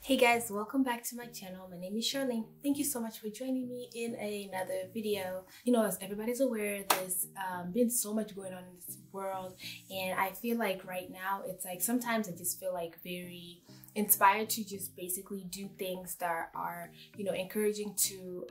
Hey guys, welcome back to my channel. My name is Charlene. Thank you so much for joining me in another video. You know, as everybody's aware, there's been so much going on in this world, and I feel like right now it's like sometimes I just feel like very inspired to just basically do things that are, you know, encouraging to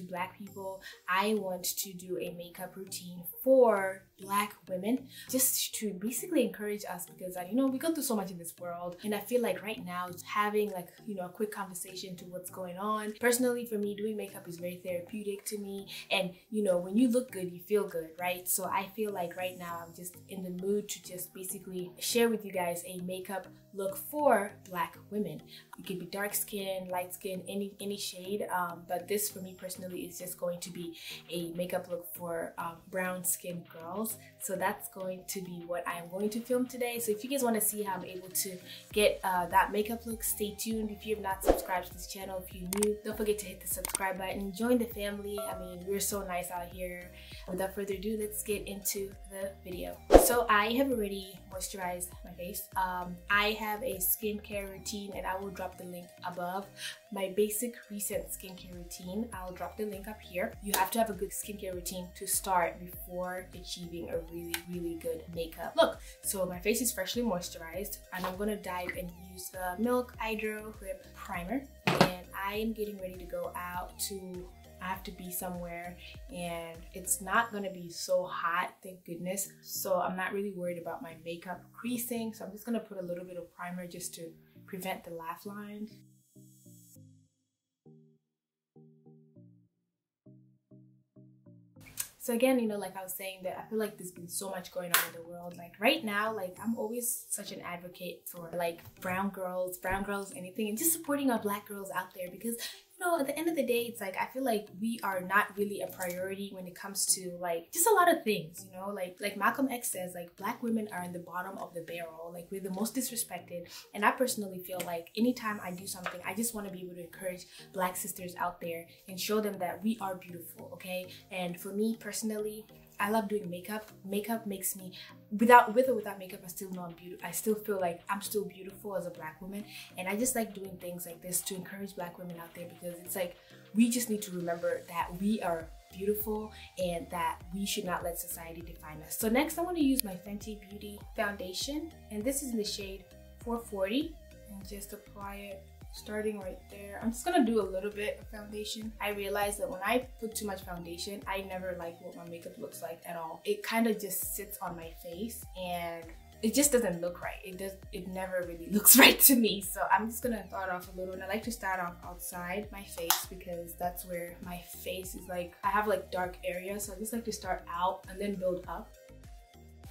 Black people. I want to do a makeup routine for Black women, just to basically encourage us, because you know, we go through so much in this world, and I feel like right now having like, you know, a quick conversation to what's going on. Personally, for me, doing makeup is very therapeutic to me, and you know, when you look good, you feel good, right? So I feel like right now I'm just in the mood to just basically share with you guys a makeup look for Black women. It could be dark skin, light skin, any shade, but this for me personally is just going to be a makeup look for brown skin girls. So that's going to be what I'm going to film today. So if you guys want to see how I'm able to get that makeup look, stay tuned. If you have not subscribed to this channel, if you're new, don't forget to hit the subscribe button, join the family. I mean, we're so nice out here. Without further ado, let's get into the video. So I have already moisturized my face. I have a skincare routine, and I will drop the link above. My basic recent skincare routine, I'll drop the link up here. You have to have a good skincare routine to start before achieving a really good makeup look. So my face is freshly moisturized, and I'm gonna dive and use the Milk Hyrdro Whip Primer, and I am getting ready to go out to, I have to be somewhere, and it's not gonna be so hot, thank goodness. So I'm not really worried about my makeup creasing. So I'm just gonna put a little bit of primer just to prevent the laugh lines. So again, you know, like I was saying, that I feel like there's been so much going on in the world. Like right now, like I'm always such an advocate for like brown girls, anything, and just supporting our Black girls out there, because you know, at the end of the day, it's like I feel like we are not really a priority when it comes to like just a lot of things, you know, like Malcolm X says, like Black women are in the bottom of the barrel, like we're the most disrespected. And I personally feel like anytime I do something, I just want to be able to encourage Black sisters out there and show them that we are beautiful, okay? And for me personally, I love doing makeup. Makeup makes me, with or without makeup, I still know I'm beautiful. I still feel like I'm still beautiful as a Black woman. And I just like doing things like this to encourage Black women out there, because it's like we just need to remember that we are beautiful and that we should not let society define us. So next, I want to use my Fenty Beauty foundation, and this is in the shade 440, and just apply it starting right there. I'm just gonna do a little bit of foundation. I realized that when I put too much foundation, I never like what my makeup looks like at all. It kind of just sits on my face and it just doesn't look right. It never really looks right to me. So I'm just gonna start off a little, and I like to start off outside my face because that's where my face is like, I have like dark areas. So I just like to start out and then build up.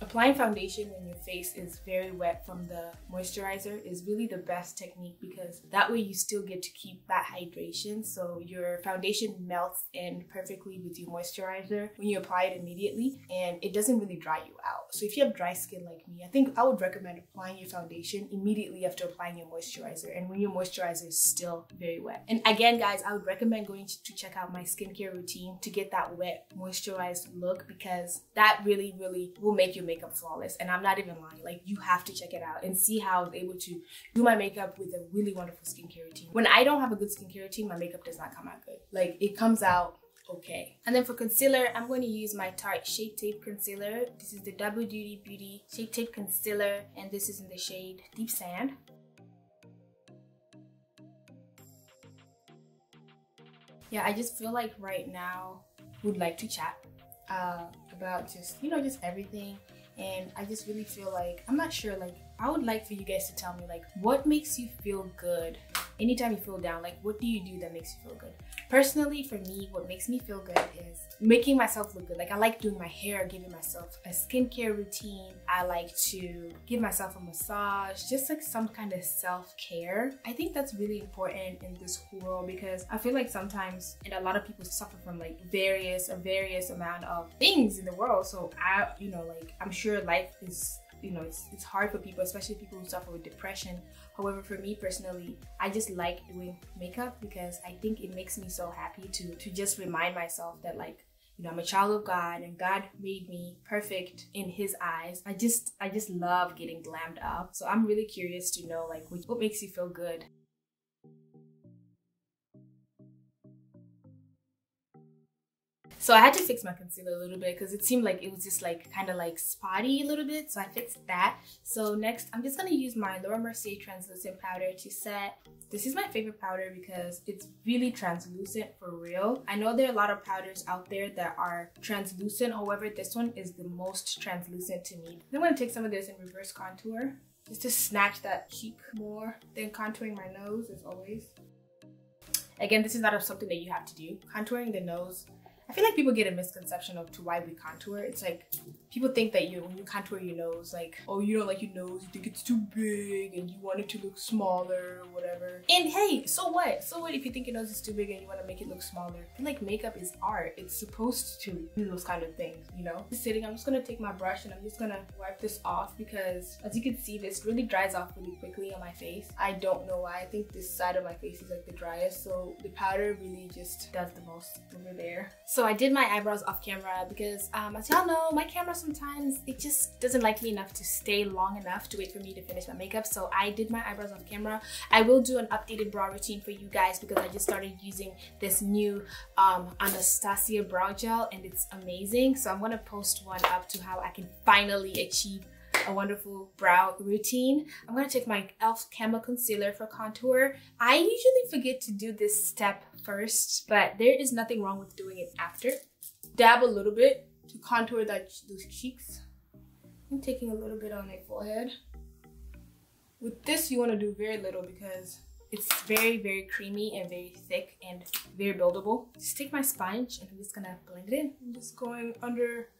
Applying foundation when your face is very wet from the moisturizer is really the best technique, because that way you still get to keep that hydration. So your foundation melts in perfectly with your moisturizer when you apply it immediately, and it doesn't really dry you out. So if you have dry skin like me, I think I would recommend applying your foundation immediately after applying your moisturizer, and when your moisturizer is still very wet. And again, guys, I would recommend going to check out my skincare routine to get that wet moisturized look, because that really will make your makeup flawless. And I'm not even lying, like you have to check it out and see how I was able to do my makeup with a really wonderful skincare routine. When I don't have a good skincare routine, my makeup does not come out good. Like it comes out okay. And then for concealer, I'm going to use my Tarte Shape Tape Concealer. This is the Double Duty Beauty Shape Tape Concealer, and this is in the shade Deep Sand. Yeah, I just feel like right now would like to chat about just, you know, just everything. And I just really feel like, I'm not sure, like I would like for you guys to tell me like what makes you feel good anytime you feel down. Like what do you do that makes you feel good? Personally, for me, what makes me feel good is making myself look good. Like I like doing my hair, giving myself a skincare routine. I like to give myself a massage, just like some kind of self-care. I think that's really important in this world, because I feel like sometimes, and a lot of people suffer from like various amount of things in the world. So you know, like I'm sure life is, you know, it's hard for people, especially people who suffer with depression. However, for me personally, I just like doing makeup because I think it makes me so happy to just remind myself that, like, you know, I'm a child of God and God made me perfect in His eyes. I just love getting glammed up. So I'm really curious to know, like, what makes you feel good. So I had to fix my concealer a little bit because it seemed like it was just like kind of like spotty a little bit. So I fixed that. So next, I'm just going to use my Laura Mercier translucent powder to set. This is my favorite powder because it's really translucent for real. I know there are a lot of powders out there that are translucent. However, this one is the most translucent to me. I'm going to take some of this and reverse contour just to snatch that cheek more than contouring my nose as always. Again, this is not something that you have to do. Contouring the nose, I feel like people get a misconception of to why we contour. It's like people think that when you contour your nose, like, oh, you don't like your nose, you think it's too big and you want it to look smaller or whatever. And hey, so what? So what if you think your nose is too big and you want to make it look smaller? I feel like makeup is art. It's supposed to do those kind of things, you know? Just sitting, I'm just gonna take my brush and I'm just gonna wipe this off because as you can see, this really dries off really quickly on my face. I don't know why. I think this side of my face is like the driest, so the powder really just does the most over there. So I did my eyebrows off camera because as y'all know, my camera sometimes it just doesn't like me enough to stay long enough to wait for me to finish my makeup. So I did my eyebrows off camera. I will do an updated brow routine for you guys because I just started using this new Anastasia brow gel and it's amazing. So I'm gonna post one up to how I can finally achieve a wonderful brow routine. I'm gonna take my e.l.f. Camo Concealer for contour. I usually forget to do this step first, but there is nothing wrong with doing it after. Dab a little bit to contour those cheeks. I'm taking a little bit on my forehead. With this, you want to do very little because it's very, very creamy and very thick and very buildable. Just take my sponge and I'm just gonna blend it in. I'm just going under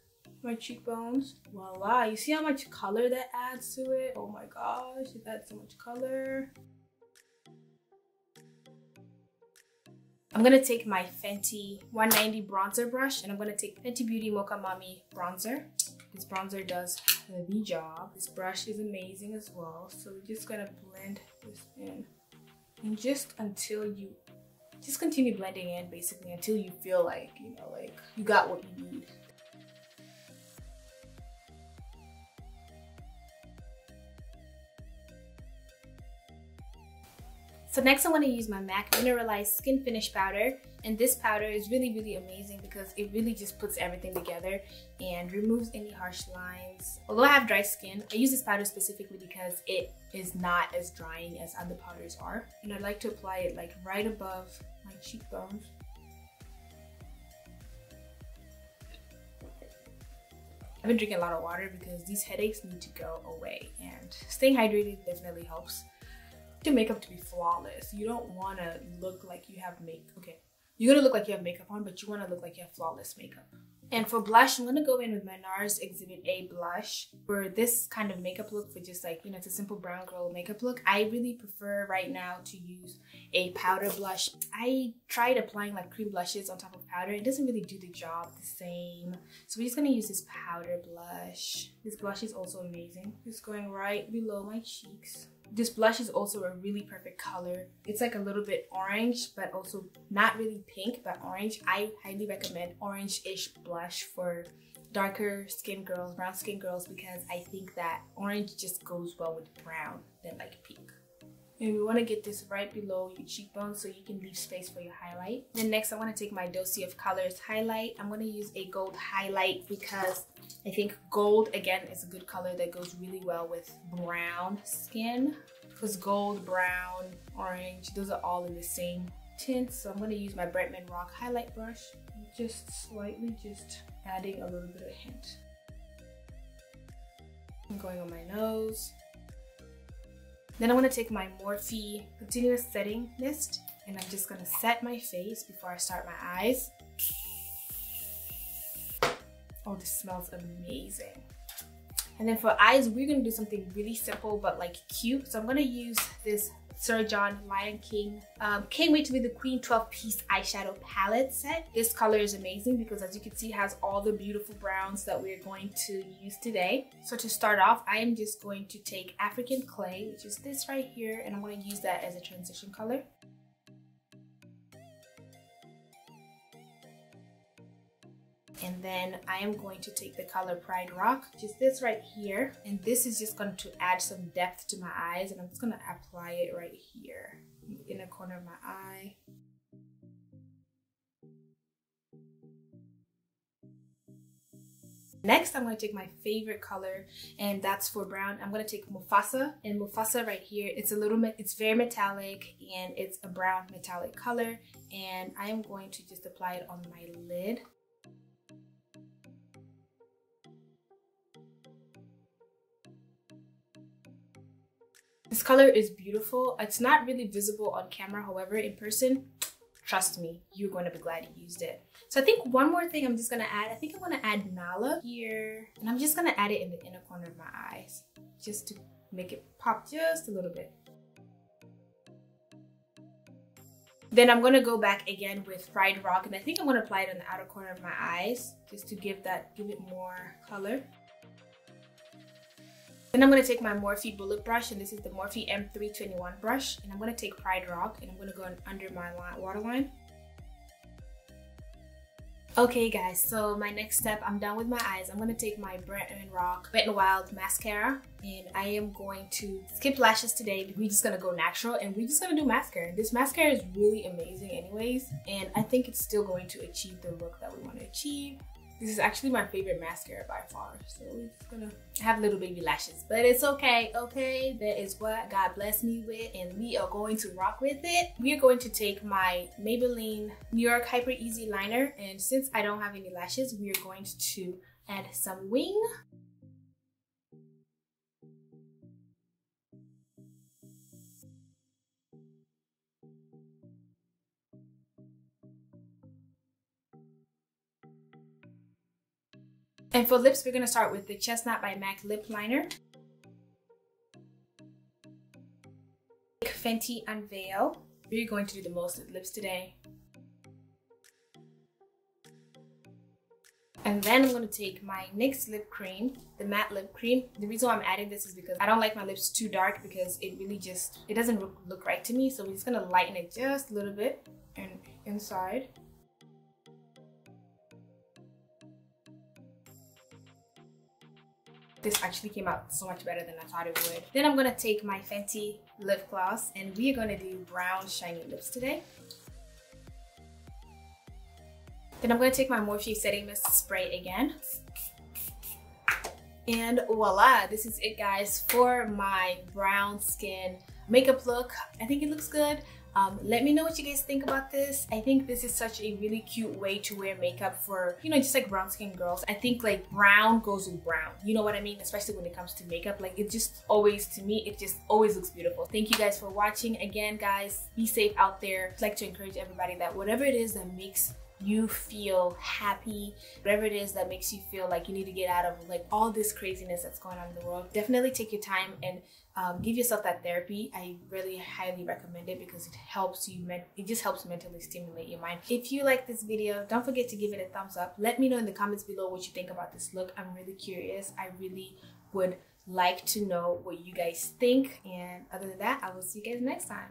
my cheekbones. Voila, you see how much color that adds to it? Oh my gosh, it adds so much color. I'm gonna take my Fenty 190 bronzer brush and I'm gonna take Fenty Beauty Mocha Mami bronzer. This bronzer does the job. This brush is amazing as well. So we're just gonna blend this in. And just until you, just continue blending in basically until you feel like, you know, like you got what you need. So next I want to use my MAC Mineralized Skinfinish powder, and this powder is really, really amazing because it really just puts everything together and removes any harsh lines. Although I have dry skin, I use this powder specifically because it is not as drying as other powders are. And I like to apply it like right above my cheekbones. I've been drinking a lot of water because these headaches need to go away, and staying hydrated definitely helps. To makeup to be flawless. You don't want to look like you have makeup. Okay, you're gonna look like you have makeup on, but you want to look like you have flawless makeup. And for blush, I'm gonna go in with my NARS Exhibit A blush for this kind of makeup look. For just like, you know, it's a simple brown girl makeup look. I really prefer right now to use a powder blush. I tried applying like cream blushes on top of powder. It doesn't really do the job the same. So we're just gonna use this powder blush. This blush is also amazing. Just going right below my cheeks. This blush is also a really perfect color. It's like a little bit orange, but also not really pink, but orange. I highly recommend orange-ish blush for darker skin girls, brown skin girls, because I think that orange just goes well with brown than like pink. And we want to get this right below your cheekbone so you can leave space for your highlight. Then next I want to take my Dosi of Colors highlight. I'm going to use a gold highlight because I think gold, again, is a good color that goes really well with brown skin. Because gold, brown, orange, those are all in the same tint. So I'm going to use my Brightman Rock highlight brush. Just slightly, just adding a little bit of hint. I'm going on my nose. Then I'm going to take my Morphe Continuous Setting Mist and I'm just going to set my face before I start my eyes. Oh, this smells amazing. And then for eyes, we're going to do something really simple but like cute. So I'm going to use this Sir John Lion King Can't Wait to Be the Queen 12-piece eyeshadow palette set. This color is amazing because as you can see, it has all the beautiful browns that we're going to use today. So to start off, I am just going to take African Clay, which is this right here, and I'm going to use that as a transition color. And then I am going to take the color Pride Rock, which is this right here. And this is just going to add some depth to my eyes. And I'm just going to apply it right here in the inner corner of my eye. Next, I'm going to take my favorite color, and that's for brown. I'm going to take Mufasa, and Mufasa right here, it's very metallic, and it's a brown metallic color, and I am going to just apply it on my lid. This color is beautiful. It's not really visible on camera, however, in person, trust me, you're going to be glad you used it. So I think one more thing I'm just going to add, I think I'm going to add Nala here, and I'm just going to add it in the inner corner of my eyes, just to make it pop just a little bit. Then I'm going to go back again with Pride Rock, and I think I'm going to apply it on the outer corner of my eyes, just to give it more color. Then I'm going to take my Morphe bullet brush, and this is the Morphe M321 brush, and I'm going to take Pride Rock, and I'm going to go under my waterline. Okay guys, so my next step, I'm done with my eyes. I'm going to take my Wet n Wild mascara, and I am going to skip lashes today. We're just going to go natural, and we're just going to do mascara. This mascara is really amazing anyways, and I think it's still going to achieve the look that we want to achieve. This is actually my favorite mascara by far, so we're just gonna have little baby lashes, but it's okay, okay? That is what God blessed me with, and we are going to rock with it. We are going to take my Maybelline New York Hyper Easy Liner, and since I don't have any lashes, we are going to add some wing. And for lips, we're going to start with the Chestnut by MAC Lip Liner. Fenty Unveil. We're going to do the most with lips today. And then I'm going to take my NYX lip cream, the matte lip cream. The reason why I'm adding this is because I don't like my lips too dark, because it really just, it doesn't look right to me. So we're just going to lighten it just a little bit and inside. This actually came out so much better than I thought it would. Then I'm going to take my Fenty lip gloss, and we are going to do brown shiny lips today. Then I'm going to take my Morphe Setting Mist spray again. And voila, this is it guys for my brown skin makeup look. I think it looks good. Let me know what you guys think about this. I think this is such a really cute way to wear makeup for, you know, just like brown skin girls. I think like brown goes with brown. You know what I mean? Especially when it comes to makeup. Like it just always, to me, it just always looks beautiful. Thank you guys for watching. Again, guys, be safe out there. I'd like to encourage everybody that whatever it is that makes you feel happy, whatever it is that makes you feel like you need to get out of like all this craziness that's going on in the world, definitely take your time and give yourself that therapy. I really highly recommend it because it helps you, it just helps mentally stimulate your mind. If you like this video, don't forget to give it a thumbs up. Let me know in the comments below what you think about this look. I'm really curious. I really would like to know what you guys think. And other than that, I will see you guys next time.